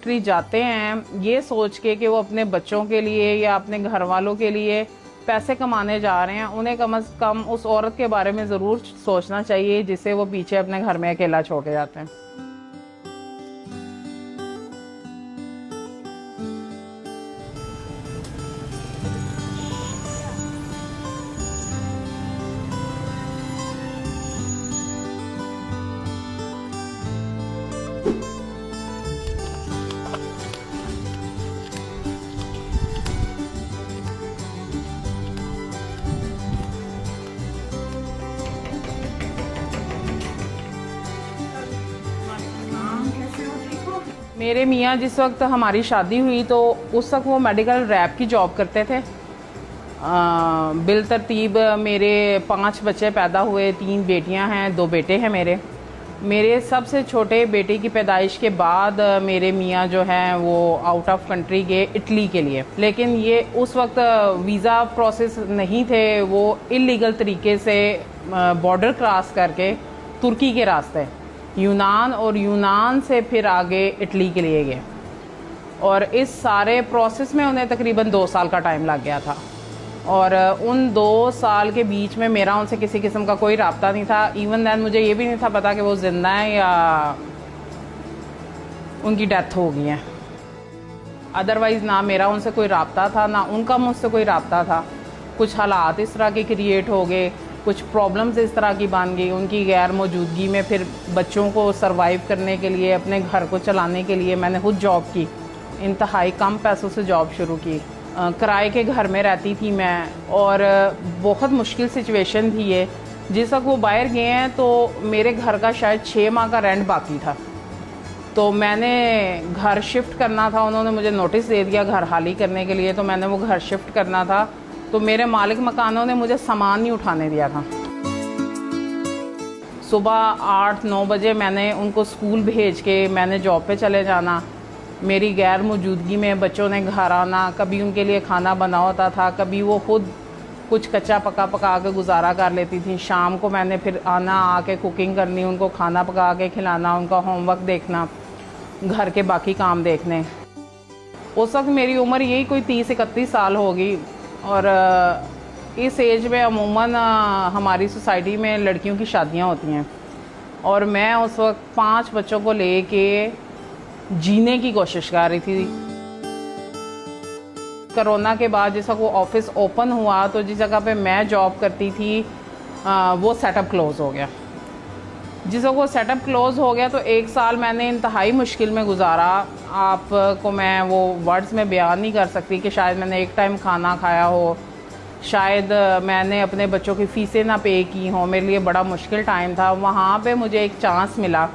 Country जाते हैं ये सोच के कि वो अपने बच्चों के लिए या अपने घर वालों के लिए पैसे कमाने जा रहे हैं, उन्हें कम से कम उस औरत के बारे में ज़रूर सोचना चाहिए जिसे वो पीछे अपने घर में अकेला छोड़ के जाते हैं। मेरे मियाँ जिस वक्त हमारी शादी हुई तो उस वक्त वो मेडिकल रैप की जॉब करते थे। बिल तरतीब मेरे 5 बच्चे पैदा हुए, 3 बेटियां हैं, 2 बेटे हैं मेरे सबसे छोटे बेटे की पैदाइश के बाद मेरे मियाँ जो हैं वो आउट ऑफ कंट्री गए इटली के लिए, लेकिन ये उस वक्त वीज़ा प्रोसेस नहीं थे, वो इलीगल तरीके से बॉर्डर क्रॉस करके तुर्की के रास्ते यूनान और यूनान से फिर आगे इटली के लिए गए, और इस सारे प्रोसेस में उन्हें तकरीबन 2 साल का टाइम लग गया था। और उन 2 साल के बीच में मेरा उनसे किसी किस्म का कोई राब्ता नहीं था। इवन दैन मुझे ये भी नहीं था पता कि वो जिंदा हैं या उनकी डेथ हो गई है। अदरवाइज़ ना मेरा उनसे कोई राब्ता था, ना उनका मुझसे कोई राब्ता था। कुछ हालात इस तरह के क्रिएट हो गए, कुछ प्रॉब्लम्स इस तरह की बन गई उनकी गैर मौजूदगी में। फिर बच्चों को सरवाइव करने के लिए, अपने घर को चलाने के लिए मैंने खुद जॉब की, इंतहाई कम पैसों से जॉब शुरू की। किराए के घर में रहती थी मैं, और बहुत मुश्किल सिचुएशन थी ये। जिस वक्त वो बाहर गए हैं तो मेरे घर का शायद 6 माह का रेंट बाकी था, तो मैंने घर शिफ्ट करना था। उन्होंने मुझे नोटिस दे दिया घर खाली करने के लिए, तो मैंने वो घर शिफ्ट करना था। तो मेरे मालिक मकानों ने मुझे सामान नहीं उठाने दिया था। सुबह 8-9 बजे मैंने उनको स्कूल भेज के मैंने जॉब पे चले जाना। मेरी गैर मौजूदगी में बच्चों ने घर आना, कभी उनके लिए खाना बना होता था, कभी वो खुद कुछ कच्चा पका के गुजारा कर लेती थी। शाम को मैंने फिर आना, आके कुकिंग करनी, उनको खाना पका के खिलाना, उनका होमवर्क देखना, घर के बाकी काम देखने। उस वक्त मेरी उम्र यही कोई 30-31 साल होगी, और इस एज में अमूमन हमारी सोसाइटी में लड़कियों की शादियां होती हैं, और मैं उस वक्त 5 बच्चों को लेके जीने की कोशिश कर रही थी। कोरोना के बाद जिस वक्त वो ऑफिस ओपन हुआ तो जिस जगह पे मैं जॉब करती थी वो सेटअप क्लोज़ हो गया। जिस वक्त वो सेटअप क्लोज़ हो गया तो 1 साल मैंने इंतहाई मुश्किल में गुजारा। आपको मैं वो वर्ड्स में बयान नहीं कर सकती कि शायद मैंने एक टाइम खाना खाया हो, शायद मैंने अपने बच्चों की फ़ीसें ना पे की हों। मेरे लिए बड़ा मुश्किल टाइम था। वहाँ पे मुझे एक चांस मिला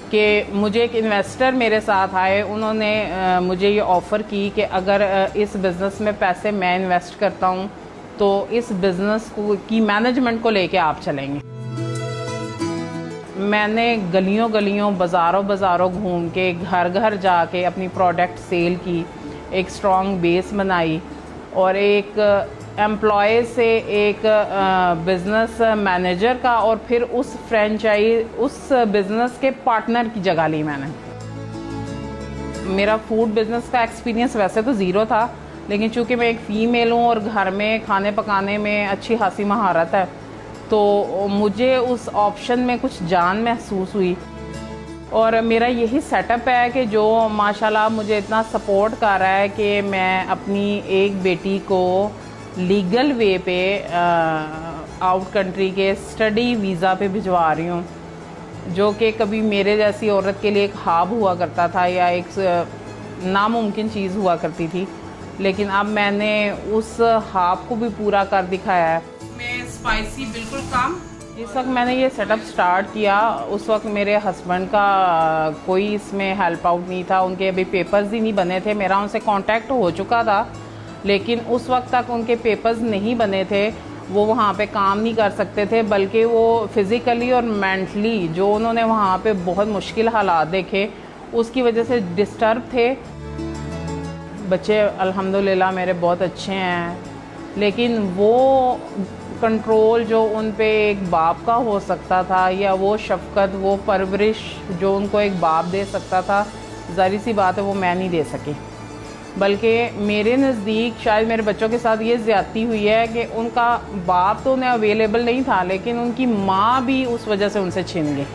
कि मुझे एक इन्वेस्टर मेरे साथ आए। उन्होंने मुझे ये ऑफ़र की कि अगर इस बिज़नेस में पैसे मैं इन्वेस्ट करता हूँ तो इस बिज़नेस की मैनेजमेंट को लेके आप चलेंगे। मैंने गलियों गलियों, बाज़ारों घूम के, घर घर जाके अपनी प्रोडक्ट सेल की, एक स्ट्रॉन्ग बेस बनाई, और एक एम्प्लॉय से एक बिज़नेस मैनेजर का, और फिर उस उस बिज़नेस के पार्टनर की जगह ली मैंने। मेरा फूड बिज़नेस का एक्सपीरियंस वैसे तो ज़ीरो था, लेकिन चूँकि मैं एक फ़ीमेल हूँ और घर में खाने पकाने में अच्छी खासी महारत है, तो मुझे उस ऑप्शन में कुछ जान महसूस हुई। और मेरा यही सेटअप है कि जो माशाल्लाह मुझे इतना सपोर्ट कर रहा है कि मैं अपनी एक बेटी को लीगल वे पे आउट कंट्री के स्टडी वीज़ा पे भिजवा रही हूँ, जो कि कभी मेरे जैसी औरत के लिए एक ख्वाब हुआ करता था या एक नामुमकिन चीज़ हुआ करती थी, लेकिन अब मैंने उस ख्वाब को भी पूरा कर दिखाया है। मैं स्पाइसी बिल्कुल कम। जिस वक्त मैंने ये सेटअप स्टार्ट किया उस वक्त मेरे हस्बैंड का कोई इसमें हेल्प आउट नहीं था, उनके अभी पेपर्स ही नहीं बने थे। मेरा उनसे कांटेक्ट हो चुका था, लेकिन उस वक्त तक उनके पेपर्स नहीं बने थे, वो वहाँ पे काम नहीं कर सकते थे, बल्कि वो फिज़िकली और मेंटली जो उन्होंने वहाँ पे बहुत मुश्किल हालात देखे उसकी वजह से डिस्टर्ब थे। बच्चे अल्हम्दुलिल्लाह मेरे बहुत अच्छे हैं, लेकिन वो कंट्रोल जो उन पे एक बाप का हो सकता था, या वो शफ़क़त, वो परवरिश जो उनको एक बाप दे सकता था, ज़ाहिर सी बात है वो मैं नहीं दे सकी। बल्कि मेरे नज़दीक शायद मेरे बच्चों के साथ ये ज़्यादती हुई है कि उनका बाप तो उन्हें अवेलेबल नहीं था, लेकिन उनकी माँ भी उस वजह से उनसे छिन गई।